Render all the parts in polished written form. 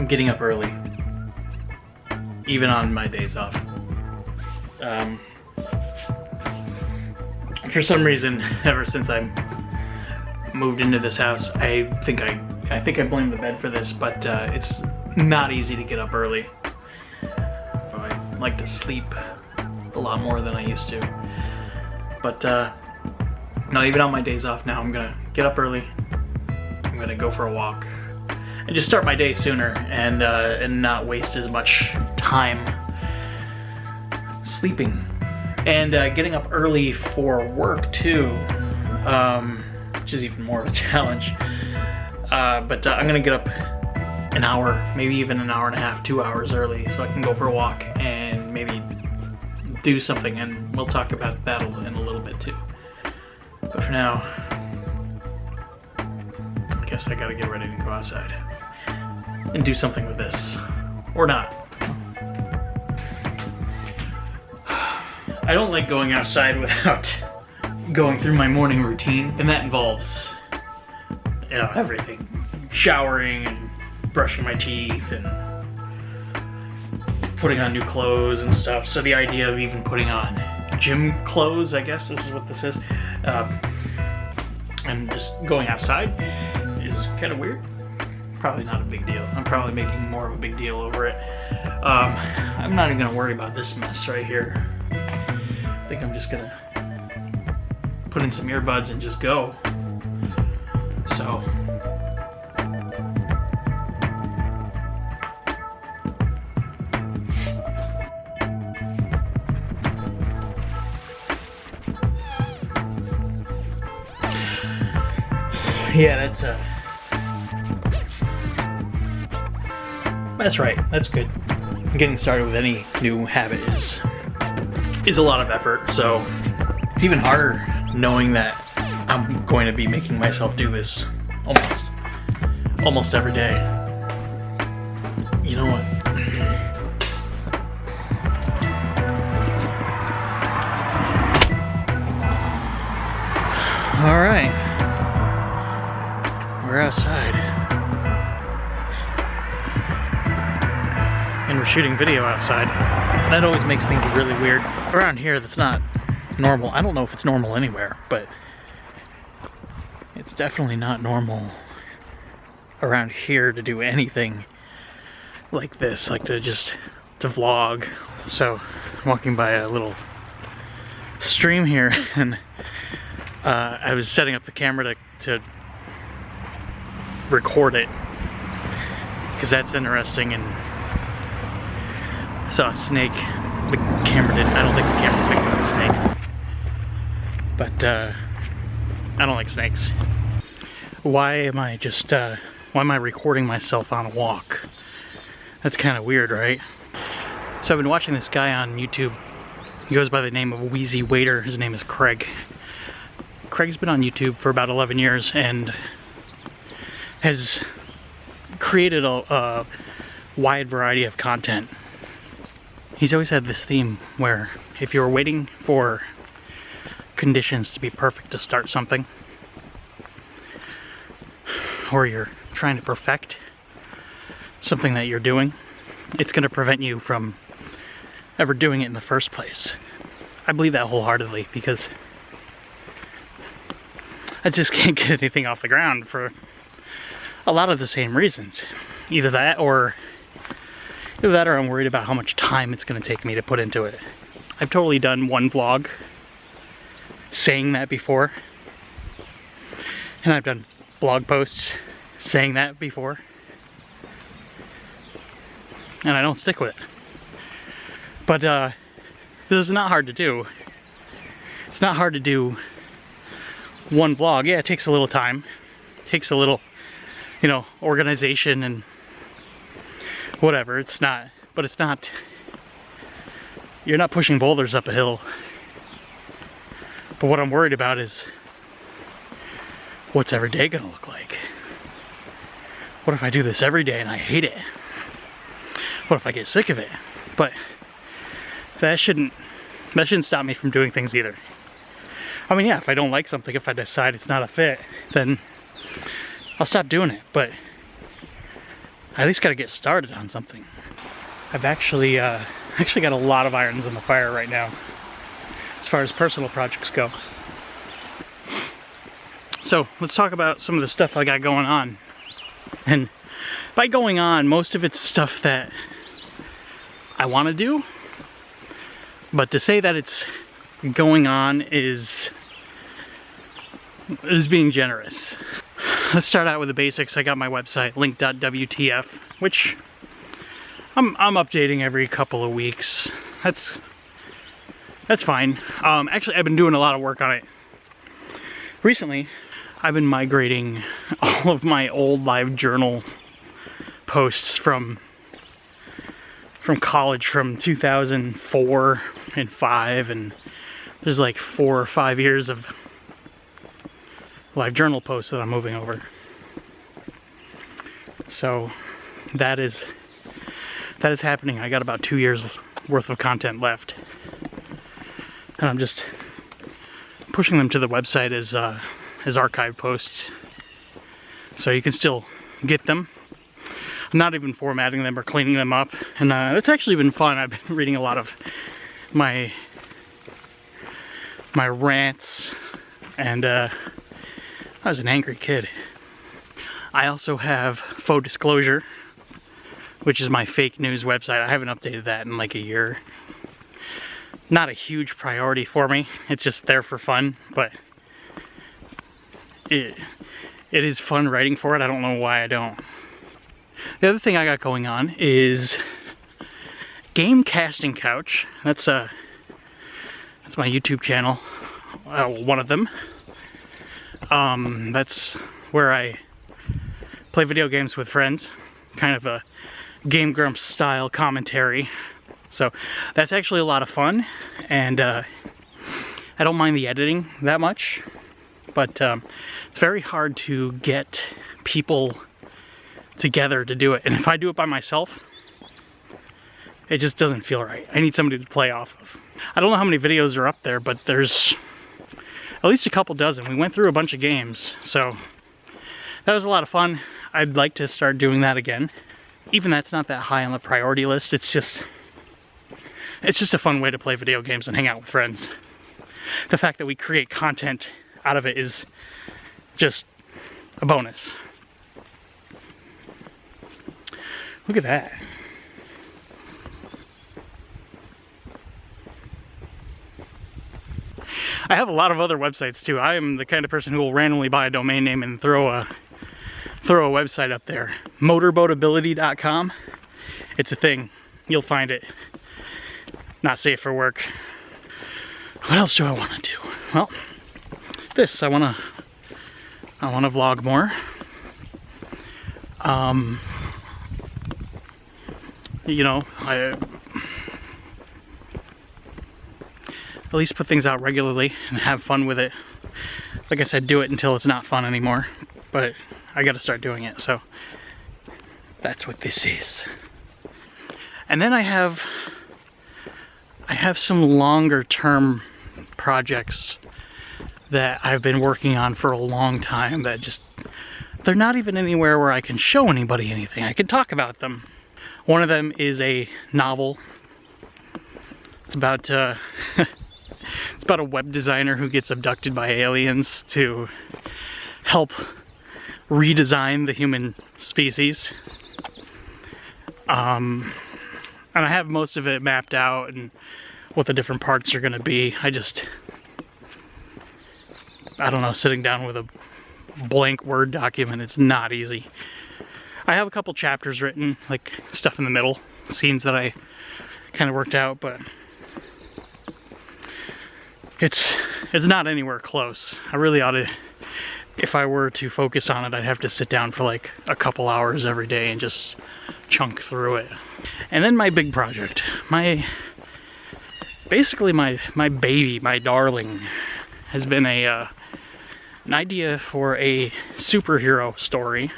I'm getting up early, even on my days off. For some reason, ever since I moved into this house, I think I blame the bed for this, but it's not easy to get up early. I like to sleep a lot more than I used to. But no, even on my days off now, I'm gonna get up early. I'm gonna go for a walk and just start my day sooner and not waste as much time sleeping. And getting up early for work too, which is even more of a challenge. But I'm gonna get up an hour, maybe even an hour and a half, 2 hours early, so I can go for a walk and maybe do something, and we'll talk about that in a little bit too. But for now, I guess I gotta get ready to go outside and do something with this, or not. I don't like going outside without going through my morning routine, and that involves, you know, everything. Showering and brushing my teeth and putting on new clothes and stuff. So the idea of even putting on gym clothes, I guess this is what this is, and just going outside is kind of weird. Probably not a big deal. I'm probably making more of a big deal over it. I'm not even gonna worry about this mess right here. I think I'm just gonna put in some earbuds and just go. So. Yeah, that's right. That's good. Getting started with any new habit is a lot of effort, so it's even harder knowing that I'm going to be making myself do this almost every day. You know what? All right. We're outside. And we're shooting video outside. That always makes things really weird. Around here, that's not normal. I don't know if it's normal anywhere, but it's definitely not normal around here to do anything like this, like to vlog. So, I'm walking by a little stream here, and I was setting up the camera to record it, because that's interesting. And I saw a snake. The camera didn't. I don't think the camera picked up the snake, but I don't like snakes. Why am I recording myself on a walk? That's kind of weird, right? So I've been watching this guy on YouTube. He goes by the name of Wheezy Waiter. His name is Craig. Craig's been on YouTube for about 11 years and has created a wide variety of content. He's always had this theme where if you're waiting for conditions to be perfect to start something, or you're trying to perfect something that you're doing, it's going to prevent you from ever doing it in the first place. I believe that wholeheartedly, because I just can't get anything off the ground for a lot of the same reasons. Either that or I'm worried about how much time it's going to take me to put into it. I've totally done one vlog saying that before, and I've done blog posts saying that before, and I don't stick with it. But this is not hard to do. It's not hard to do one vlog. Yeah, it takes a little time. It takes a little, you know, organization and whatever. It's not, you're not pushing boulders up a hill. But what I'm worried about is, what's every day gonna look like? What if I do this every day and I hate it? What if I get sick of it? But that shouldn't stop me from doing things either. I mean, yeah, if I don't like something, if I decide it's not a fit, then I'll stop doing it. But I at least got to get started on something. I've actually got a lot of irons in the fire right now as far as personal projects go. So let's talk about some of the stuff I got going on. And by going on, most of it's stuff that I want to do, but to say that it's going on is being generous. Let's start out with the basics. I got my website, lynk.wtf, which I'm updating every couple of weeks. That's fine. Actually, I've been doing a lot of work on it. Recently, I've been migrating all of my old live journal posts from college, from 2004 and 5, and there's like 4 or 5 years of live journal posts that I'm moving over. So that is happening. I got about 2 years worth of content left, and I'm just pushing them to the website as archive posts, so you can still get them. I'm not even formatting them or cleaning them up, and that's actually been fun. I've been reading a lot of my rants, and I was an angry kid. I also have Faux Disclosure, which is my fake news website. I haven't updated that in like a year. Not a huge priority for me. It's just there for fun, but it is fun writing for it. I don't know why I don't. The other thing I got going on is Game Casting Couch. That's my YouTube channel. One of them. That's where I play video games with friends. Kind of a Game Grumps style commentary. So that's actually a lot of fun, and I don't mind the editing that much, but it's very hard to get people together to do it. And if I do it by myself, it just doesn't feel right. I need somebody to play off of. I don't know how many videos are up there, but there's at least a couple dozen. We went through a bunch of games, so that was a lot of fun. I'd like to start doing that again. Even that's not that high on the priority list. It's just a fun way to play video games and hang out with friends. The fact that we create content out of it is just a bonus. Look at that. I have a lot of other websites too. I am the kind of person who will randomly buy a domain name and throw a website up there. Motorboatability.com. It's a thing. You'll find it. Not safe for work. What else do I want to do? Well, this. I want to vlog more. You know, I at least put things out regularly and have fun with it. Like I said, do it until it's not fun anymore. But I got to start doing it. So that's what this is. And then I have some longer term projects that I've been working on for a long time that just, they're not even anywhere where I can show anybody anything. I can talk about them. One of them is a novel. It's about it's about a web designer who gets abducted by aliens to help redesign the human species. And I have most of it mapped out and what the different parts are going to be. I don't know, sitting down with a blank Word document, it's not easy. I have a couple chapters written, like stuff in the middle, scenes that I kind of worked out, but it's not anywhere close. I really ought to, if I were to focus on it, I'd have to sit down for like a couple hours every day and just chunk through it. And then my big project, basically my baby, my darling, has been an idea for a superhero story.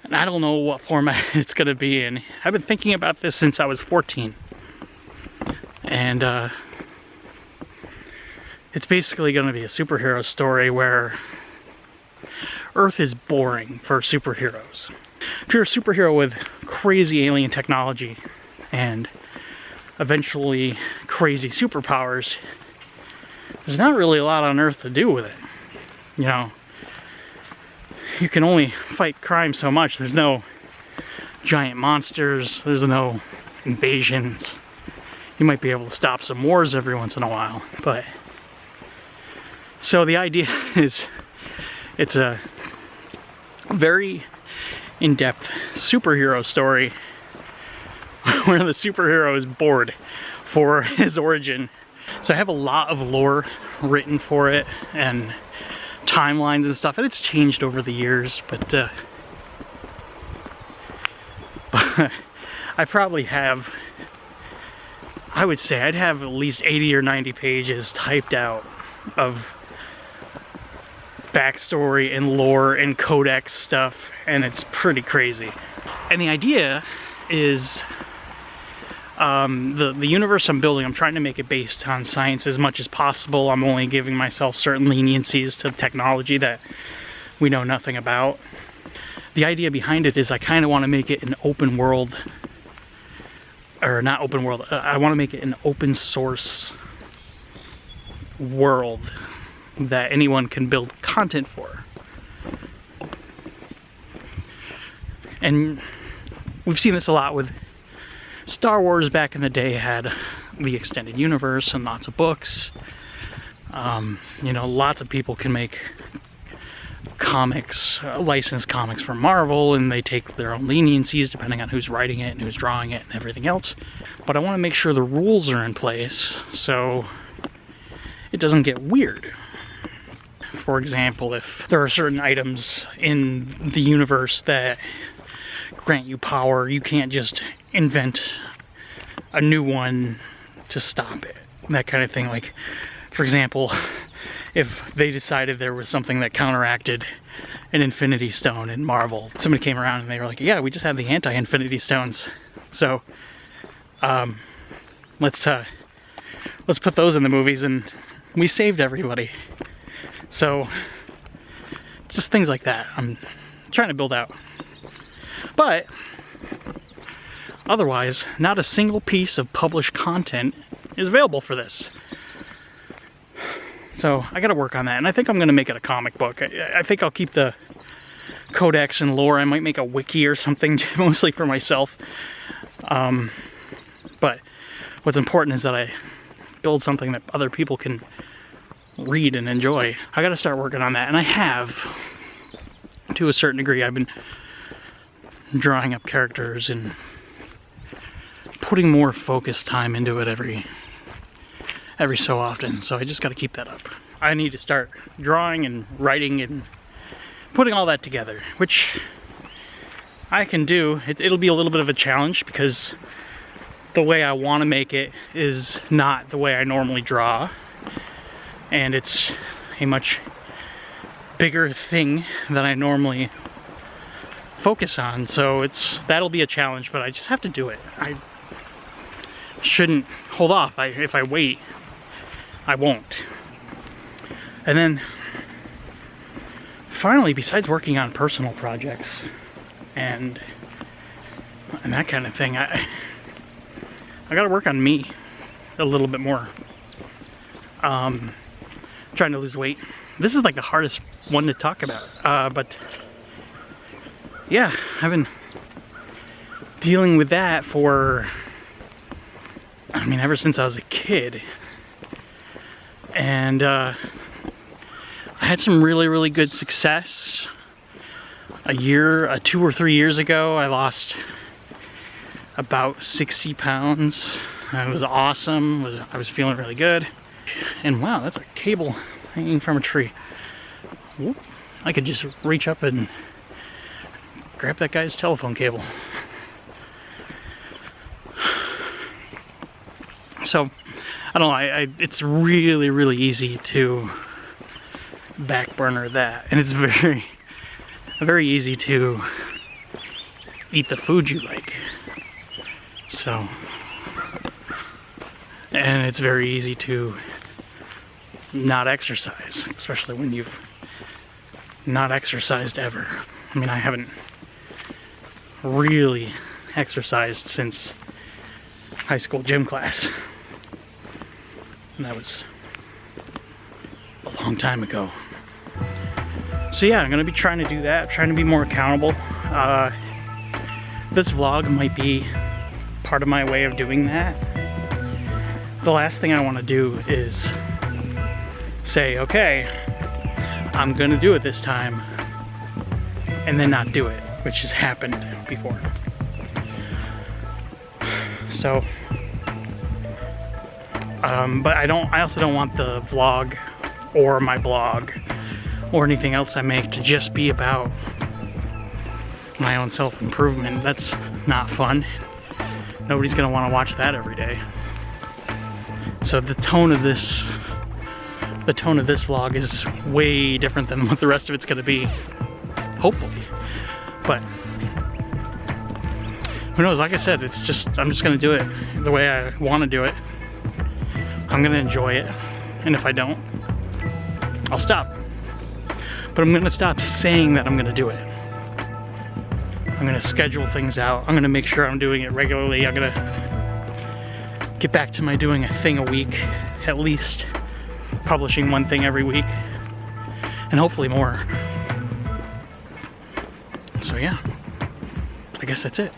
And I don't know what format it's gonna be in. I've been thinking about this since I was 14. And it's basically gonna be a superhero story where Earth is boring for superheroes. If you're a superhero with crazy alien technology and eventually crazy superpowers, there's not really a lot on Earth to do with it. You know, you can only fight crime so much. There's no giant monsters, there's no invasions. You might be able to stop some wars every once in a while, but so the idea is it's a very in-depth superhero story where the superhero is bored for his origin. So I have a lot of lore written for it and timelines and stuff, and it's changed over the years, but I probably have, I would say I'd have at least 80 or 90 pages typed out of backstory and lore and codex stuff, and it's pretty crazy. And the idea is the universe I'm building, I'm trying to make it based on science as much as possible. I'm only giving myself certain leniencies to technology that we know nothing about. The idea behind it is I kind of want to make it an open world, or not open world, I want to make it an open source world that anyone can build content for. And we've seen this a lot with Star Wars. Back in the day had the extended universe and lots of books. You know, lots of people can make comics, licensed comics from Marvel, and they take their own leniencies depending on who's writing it and who's drawing it and everything else. But I want to make sure the rules are in place so it doesn't get weird. For example, if there are certain items in the universe that grant you power, you can't just invent a new one to stop it. That kind of thing. Like, for example, if they decided there was something that counteracted an Infinity Stone in Marvel, somebody came around and they were like, yeah, we just have the anti-Infinity Stones, so let's put those in the movies, and we saved everybody. So just things like that I'm trying to build out. But otherwise, not a single piece of published content is available for this. So I gotta work on that, and I think I'm gonna make it a comic book. I think I'll keep the codex and lore. I might make a wiki or something, mostly for myself. But what's important is that I build something that other people can read and enjoy. I gotta start working on that, and I have, to a certain degree. I've been drawing up characters and putting more focused time into it every so often, so I just got to keep that up. I need to start drawing and writing and putting all that together, which I can do. It'll be a little bit of a challenge because the way I want to make it is not the way I normally draw, and it's a much bigger thing than I normally focus on, so that'll be a challenge, but I just have to do it. I shouldn't hold off. If I wait, I won't. And then finally, besides working on personal projects and that kind of thing, I gotta work on me a little bit more. Trying to lose weight. This is like the hardest one to talk about, but yeah, I've been dealing with that for, I mean, ever since I was a kid. And I had some really good success. 2 or 3 years ago, I lost about 60 pounds. It was awesome. I was feeling really good. And wow, that's a cable hanging from a tree. Whoop. I could just reach up and grab that guy's telephone cable. So, I don't know, it's really easy to back burner that, and it's very easy to eat the food you like. So, and it's very easy to not exercise, especially when you've not exercised ever. I mean, I haven't really exercised since high school gym class. And that was a long time ago. So yeah, I'm gonna be trying to do that. I'm trying to be more accountable. This vlog might be part of my way of doing that. The last thing I want to do is say, okay, I'm gonna do it this time, and then not do it, which has happened before. So, but I also don't want the vlog or my blog or anything else I make to just be about my own self-improvement. That's not fun. Nobody's gonna want to watch that every day. So the tone of this vlog is way different than what the rest of it's gonna be, hopefully. But who knows? Like I said, I'm just gonna do it the way I want to do it. I'm gonna enjoy it, and if I don't, I'll stop. But I'm gonna stop saying that I'm gonna do it. I'm gonna schedule things out. I'm gonna make sure I'm doing it regularly. I'm gonna get back to my doing a thing a week, at least publishing one thing every week, and hopefully more. So yeah, I guess that's it.